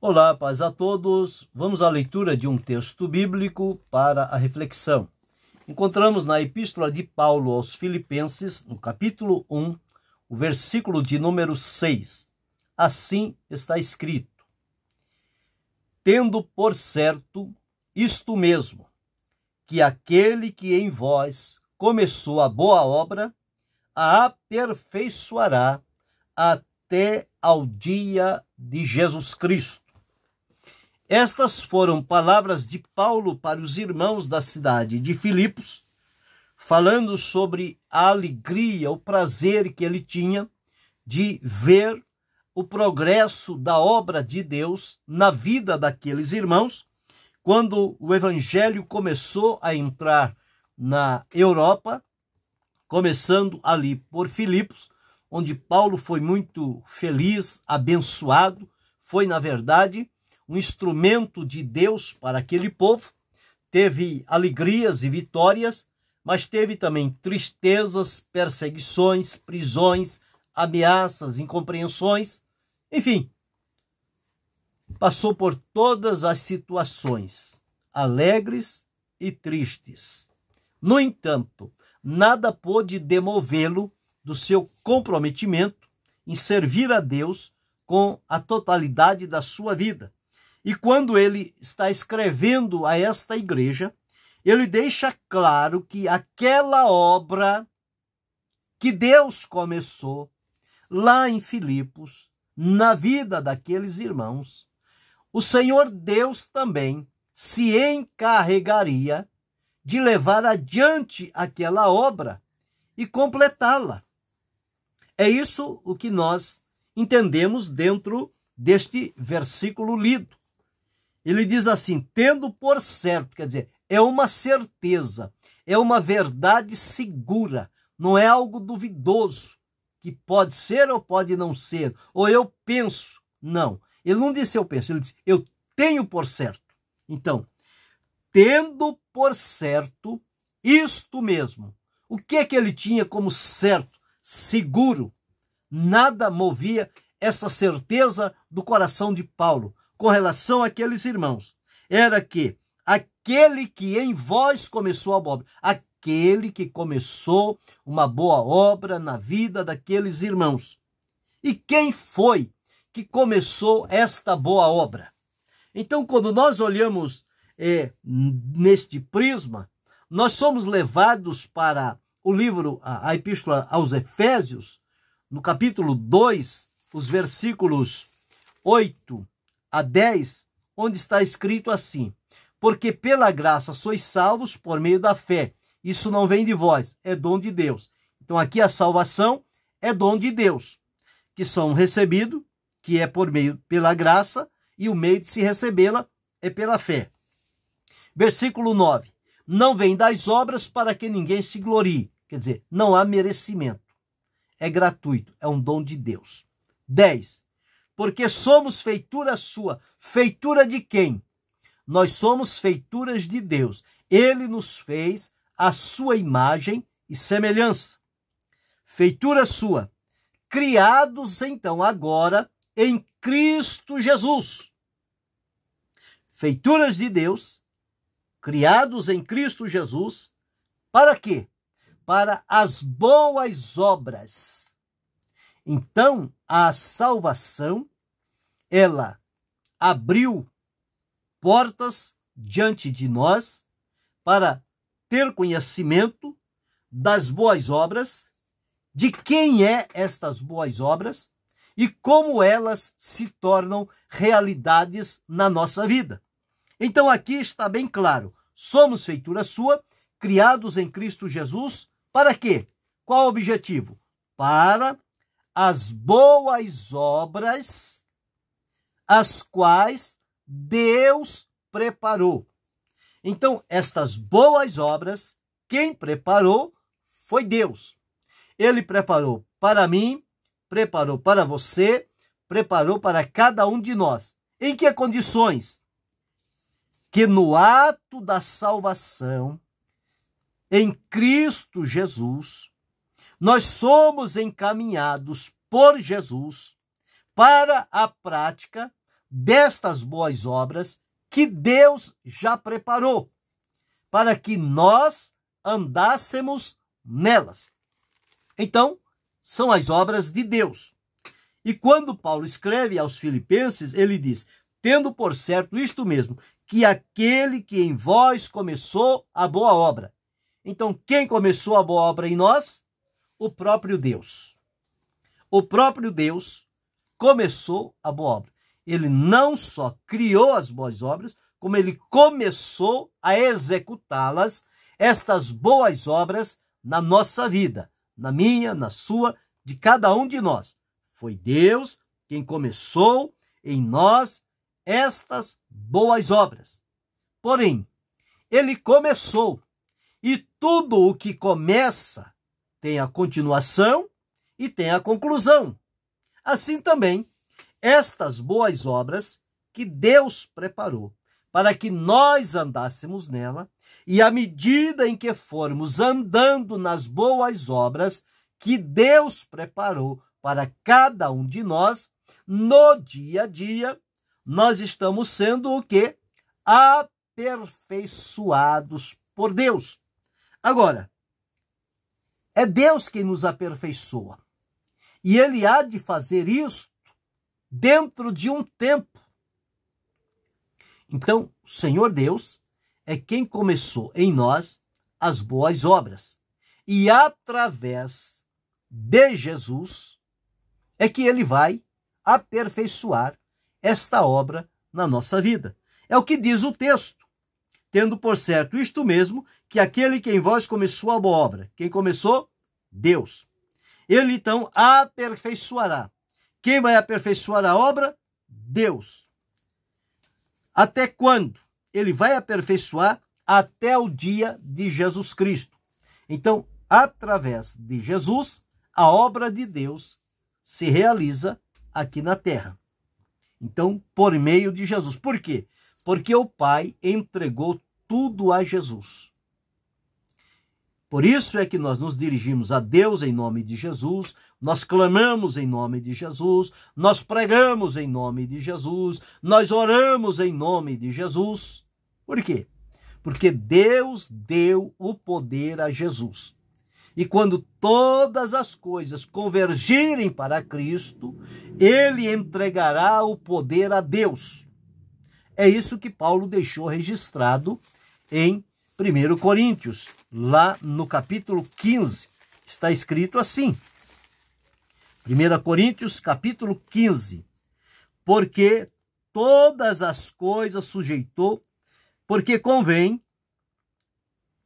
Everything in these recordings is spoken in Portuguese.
Olá, paz a todos. Vamos à leitura de um texto bíblico para a reflexão. Encontramos na Epístola de Paulo aos Filipenses, no capítulo 1, o versículo de número 6. Assim está escrito: tendo por certo isto mesmo, que aquele que em vós começou a boa obra, a aperfeiçoará até ao dia de Jesus Cristo. Estas foram palavras de Paulo para os irmãos da cidade de Filipos, falando sobre a alegria, o prazer que ele tinha de ver o progresso da obra de Deus na vida daqueles irmãos, quando o evangelho começou a entrar na Europa, começando ali por Filipos, onde Paulo foi muito feliz, abençoado, foi, na verdade, um instrumento de Deus para aquele povo. Teve alegrias e vitórias, mas teve também tristezas, perseguições, prisões, ameaças, incompreensões, enfim, passou por todas as situações, alegres e tristes. No entanto, nada pôde demovê-lo do seu comprometimento em servir a Deus com a totalidade da sua vida. E quando ele está escrevendo a esta igreja, ele deixa claro que aquela obra que Deus começou lá em Filipos, na vida daqueles irmãos, o Senhor Deus também se encarregaria de levar adiante aquela obra e completá-la. É isso o que nós entendemos dentro deste versículo lido. Ele diz assim, tendo por certo, quer dizer, é uma certeza, é uma verdade segura, não é algo duvidoso, que pode ser ou pode não ser, ou eu penso. Não, ele não disse eu penso, ele disse eu tenho por certo. Então, tendo por certo isto mesmo. O que é que ele tinha como certo, seguro? Nada movia essa certeza do coração de Paulo com relação àqueles irmãos. Era que aquele que em vós começou a boa obra, aquele que começou uma boa obra na vida daqueles irmãos. E quem foi que começou esta boa obra? Então, quando nós olhamos neste prisma, nós somos levados para o livro, a Epístola aos Efésios, no capítulo 2, os versículos 8 a 10, onde está escrito assim: porque pela graça sois salvos por meio da fé. Isso não vem de vós, é dom de Deus. Então aqui a salvação é dom de Deus, que são recebido, que é por meio, pela graça, e o meio de se recebê-la é pela fé. Versículo 9. Não vem das obras para que ninguém se glorie. Quer dizer, não há merecimento. É gratuito, é um dom de Deus. 10. Porque somos feitura sua. Feitura de quem? Nós somos feituras de Deus. Ele nos fez a sua imagem e semelhança. Feitura sua. Criados, então, agora em Cristo Jesus. Feituras de Deus, criados em Cristo Jesus. Para quê? Para as boas obras. Então, a salvação, ela abriu portas diante de nós para ter conhecimento das boas obras, de quem é estas boas obras e como elas se tornam realidades na nossa vida. Então, aqui está bem claro, somos feitura sua, criados em Cristo Jesus, para quê? Qual o objetivo? Para as boas obras, as quais Deus preparou. Então, estas boas obras, quem preparou foi Deus. Ele preparou para mim, preparou para você, preparou para cada um de nós. Em que condições? Que no ato da salvação, em Cristo Jesus, nós somos encaminhados por Jesus para a prática destas boas obras que Deus já preparou, para que nós andássemos nelas. Então, são as obras de Deus. E quando Paulo escreve aos Filipenses, ele diz: tendo por certo isto mesmo, que aquele que em vós começou a boa obra. Então, quem começou a boa obra em nós? O próprio Deus. O próprio Deus começou a boa obra. Ele não só criou as boas obras, como ele começou a executá-las, estas boas obras, na nossa vida, na minha, na sua, de cada um de nós. Foi Deus quem começou em nós estas boas obras. Porém, ele começou, e tudo o que começa tem a continuação e tem a conclusão. Assim também, estas boas obras que Deus preparou para que nós andássemos nela, e à medida em que formos andando nas boas obras que Deus preparou para cada um de nós, no dia a dia, nós estamos sendo o quê? Aperfeiçoados por Deus. Agora, é Deus quem nos aperfeiçoa. E ele há de fazer isso dentro de um tempo. Então, o Senhor Deus é quem começou em nós as boas obras. E através de Jesus é que ele vai aperfeiçoar esta obra na nossa vida. É o que diz o texto. Tendo por certo isto mesmo, que aquele que em vós começou a boa obra. Quem começou? Deus. Ele então aperfeiçoará. Quem vai aperfeiçoar a obra? Deus. Até quando? Ele vai aperfeiçoar até o dia de Jesus Cristo. Então, através de Jesus, a obra de Deus se realiza aqui na terra. Então, por meio de Jesus. Por quê? Porque o Pai entregou tudo a Jesus. Por isso é que nós nos dirigimos a Deus em nome de Jesus, nós clamamos em nome de Jesus, nós pregamos em nome de Jesus, nós oramos em nome de Jesus. Por quê? Porque Deus deu o poder a Jesus. E quando todas as coisas convergirem para Cristo, ele entregará o poder a Deus. É isso que Paulo deixou registrado em 1 Coríntios, lá no capítulo 15, está escrito assim. 1 Coríntios, capítulo 15. Porque todas as coisas sujeitou, porque convém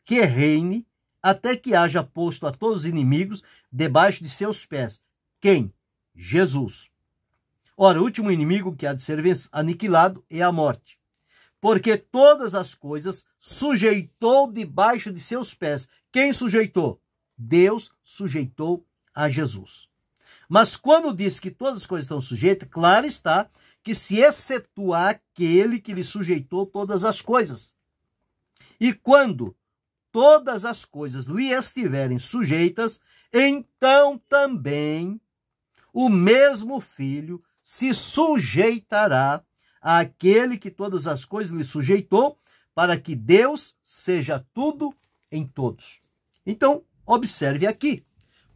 que reine até que haja posto a todos os inimigos debaixo de seus pés. Quem? Jesus. Ora, o último inimigo que há de ser aniquilado é a morte. Porque todas as coisas sujeitou debaixo de seus pés. Quem sujeitou? Deus sujeitou a Jesus. Mas quando diz que todas as coisas estão sujeitas, claro está que se excetua aquele que lhe sujeitou todas as coisas. E quando todas as coisas lhe estiverem sujeitas, então também o mesmo Filho se sujeitará àquele que todas as coisas lhe sujeitou, para que Deus seja tudo em todos. Então, observe aqui.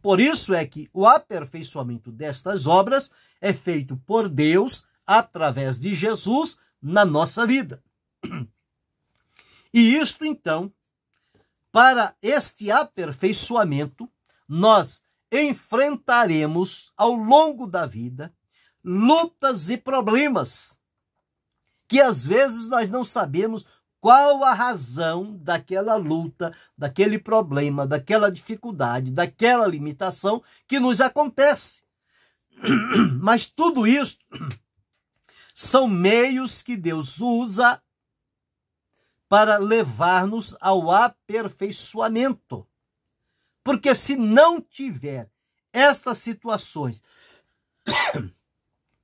Por isso é que o aperfeiçoamento destas obras é feito por Deus através de Jesus na nossa vida. E isto, então, para este aperfeiçoamento, nós enfrentaremos ao longo da vida lutas e problemas que às vezes nós não sabemos qual a razão daquela luta, daquele problema, daquela dificuldade, daquela limitação que nos acontece. Mas tudo isso são meios que Deus usa para levar-nos ao aperfeiçoamento. Porque se não tiver estas situações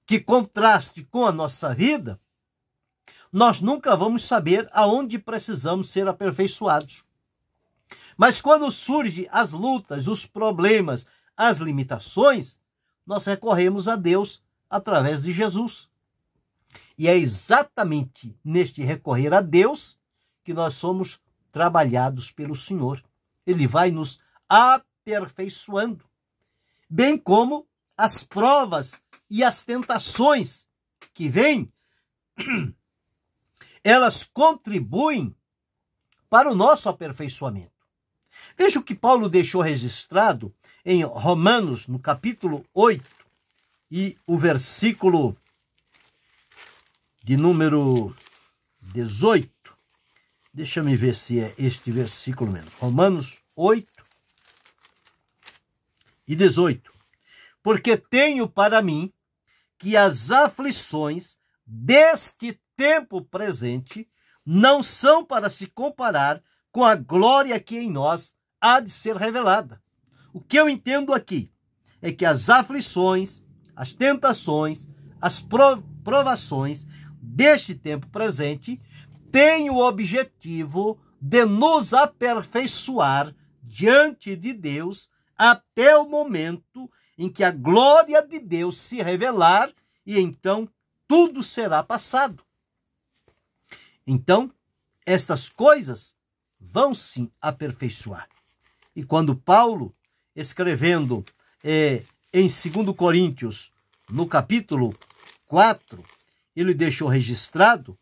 que contraste com a nossa vida, nós nunca vamos saber aonde precisamos ser aperfeiçoados. Mas quando surgem as lutas, os problemas, as limitações, nós recorremos a Deus através de Jesus. E é exatamente neste recorrer a Deus que nós somos trabalhados pelo Senhor. Ele vai nos aperfeiçoando, bem como as provas e as tentações que vêm, elas contribuem para o nosso aperfeiçoamento. Veja o que Paulo deixou registrado em Romanos, no capítulo 8, e o versículo de número 18. Deixa eu ver se é este versículo mesmo. Romanos 8 e 18. Porque tenho para mim que as aflições deste tempo presente não são para se comparar com a glória que em nós há de ser revelada. O que eu entendo aqui é que as aflições, as tentações, as provações deste tempo presente têm o objetivo de nos aperfeiçoar diante de Deus até o momento em que a glória de Deus se revelar e então tudo será passado. Então, estas coisas vão sim aperfeiçoar. E quando Paulo, escrevendo em 2 Coríntios, no capítulo 4, ele deixou registrado,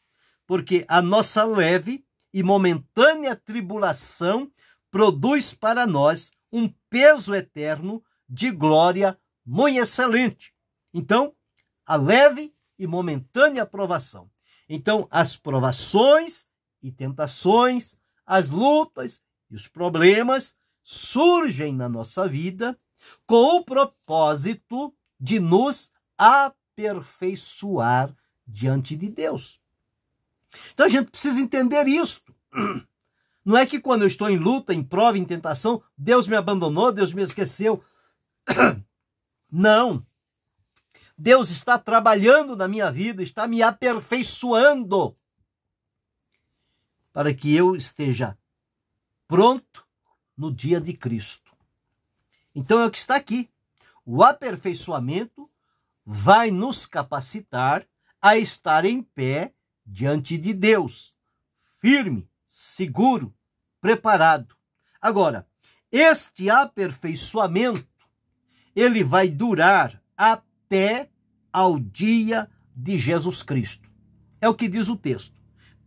porque a nossa leve e momentânea tribulação produz para nós um peso eterno de glória muito excelente. Então, a leve e momentânea provação. Então, as provações e tentações, as lutas e os problemas surgem na nossa vida com o propósito de nos aperfeiçoar diante de Deus. Então, a gente precisa entender isto. Não é que quando eu estou em luta, em prova, em tentação, Deus me abandonou, Deus me esqueceu. Não. Deus está trabalhando na minha vida, está me aperfeiçoando para que eu esteja pronto no dia de Cristo. Então é o que está aqui. O aperfeiçoamento vai nos capacitar a estar em pé diante de Deus, firme, seguro, preparado. Agora, este aperfeiçoamento, ele vai durar até ao dia de Jesus Cristo. É o que diz o texto.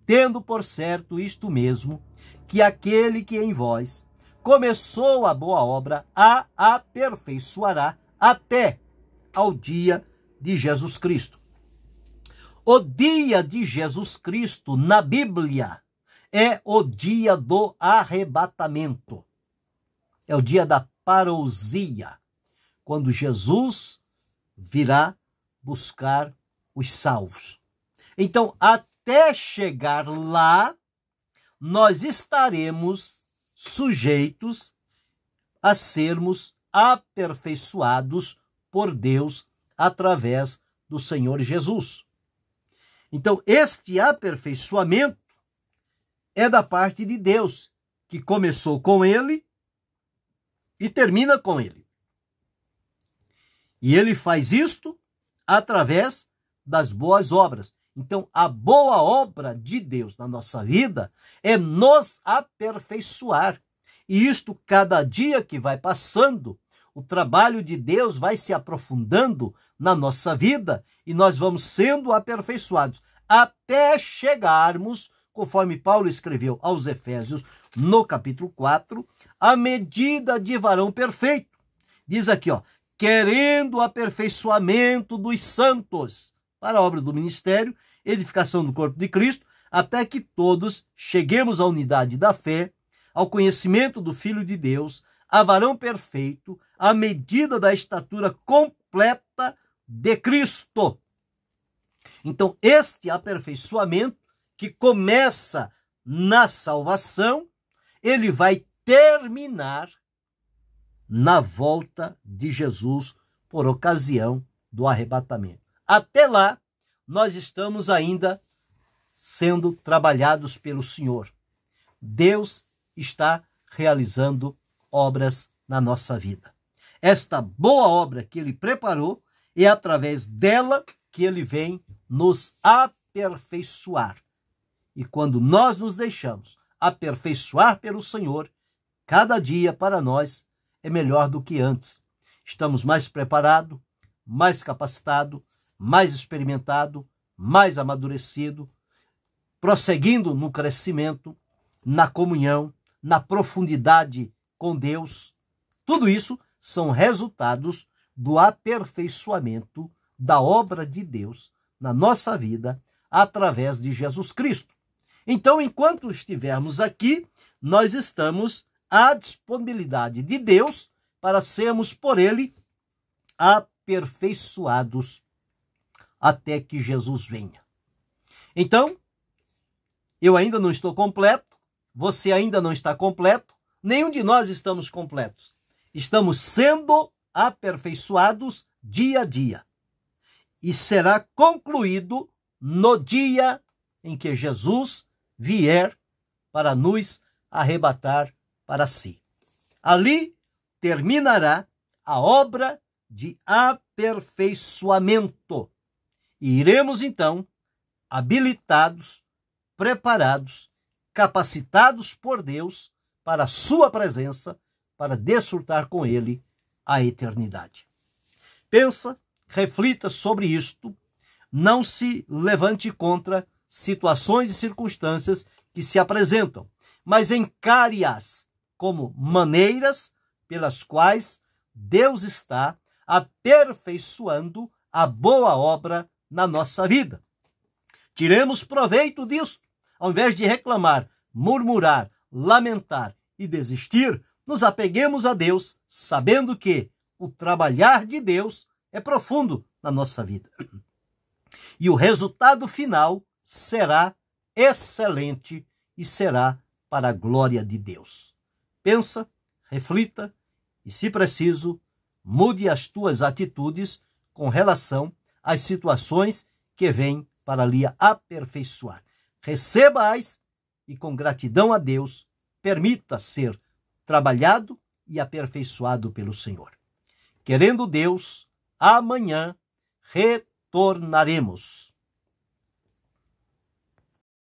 Tendo por certo isto mesmo, que aquele que em vós começou a boa obra, a aperfeiçoará até ao dia de Jesus Cristo. O dia de Jesus Cristo na Bíblia é o dia do arrebatamento. É o dia da parousia, quando Jesus virá buscar os salvos. Então, até chegar lá, nós estaremos sujeitos a sermos aperfeiçoados por Deus através do Senhor Jesus. Então, este aperfeiçoamento é da parte de Deus, que começou com ele e termina com ele. E ele faz isto através das boas obras. Então, a boa obra de Deus na nossa vida é nos aperfeiçoar. E isto, cada dia que vai passando, o trabalho de Deus vai se aprofundando na nossa vida e nós vamos sendo aperfeiçoados até chegarmos, conforme Paulo escreveu aos Efésios, no capítulo 4, à medida de varão perfeito. Diz aqui, querendo o aperfeiçoamento dos santos para a obra do ministério, edificação do corpo de Cristo, até que todos cheguemos à unidade da fé, ao conhecimento do Filho de Deus, a varão perfeito, à medida da estatura completa de Cristo. Então, este aperfeiçoamento que começa na salvação, ele vai terminar na volta de Jesus por ocasião do arrebatamento. Até lá, nós estamos ainda sendo trabalhados pelo Senhor. Deus está realizando obras na nossa vida. Esta boa obra que ele preparou é através dela que ele vem nos aperfeiçoar. E quando nós nos deixamos aperfeiçoar pelo Senhor, cada dia para nós é melhor do que antes. Estamos mais preparados, mais capacitados, mais experimentados, mais amadurecidos, prosseguindo no crescimento, na comunhão, na profundidade com Deus. Tudo isso são resultados do aperfeiçoamento da obra de Deus na nossa vida através de Jesus Cristo. Então, enquanto estivermos aqui, nós estamos à disponibilidade de Deus para sermos por Ele aperfeiçoados até que Jesus venha. Então, eu ainda não estou completo, você ainda não está completo, nenhum de nós estamos completos. Estamos sendo aperfeiçoados dia a dia. E será concluído no dia em que Jesus vier para nos arrebatar para si. Ali terminará a obra de aperfeiçoamento. E iremos então habilitados, preparados, capacitados por Deus para a sua presença, para desfrutar com Ele a eternidade. Pensa, reflita sobre isto, não se levante contra situações e circunstâncias que se apresentam, mas encare-as como maneiras pelas quais Deus está aperfeiçoando a boa obra na nossa vida. Tiremos proveito disso. Ao invés de reclamar, murmurar, lamentar e desistir, nos apeguemos a Deus, sabendo que o trabalhar de Deus é profundo na nossa vida. E o resultado final será excelente e será para a glória de Deus. Pensa, reflita e, se preciso, mude as tuas atitudes com relação às situações que vêm para lhe aperfeiçoar. Receba-as e, com gratidão a Deus, permita ser trabalhado e aperfeiçoado pelo Senhor. Querendo Deus, amanhã retornaremos.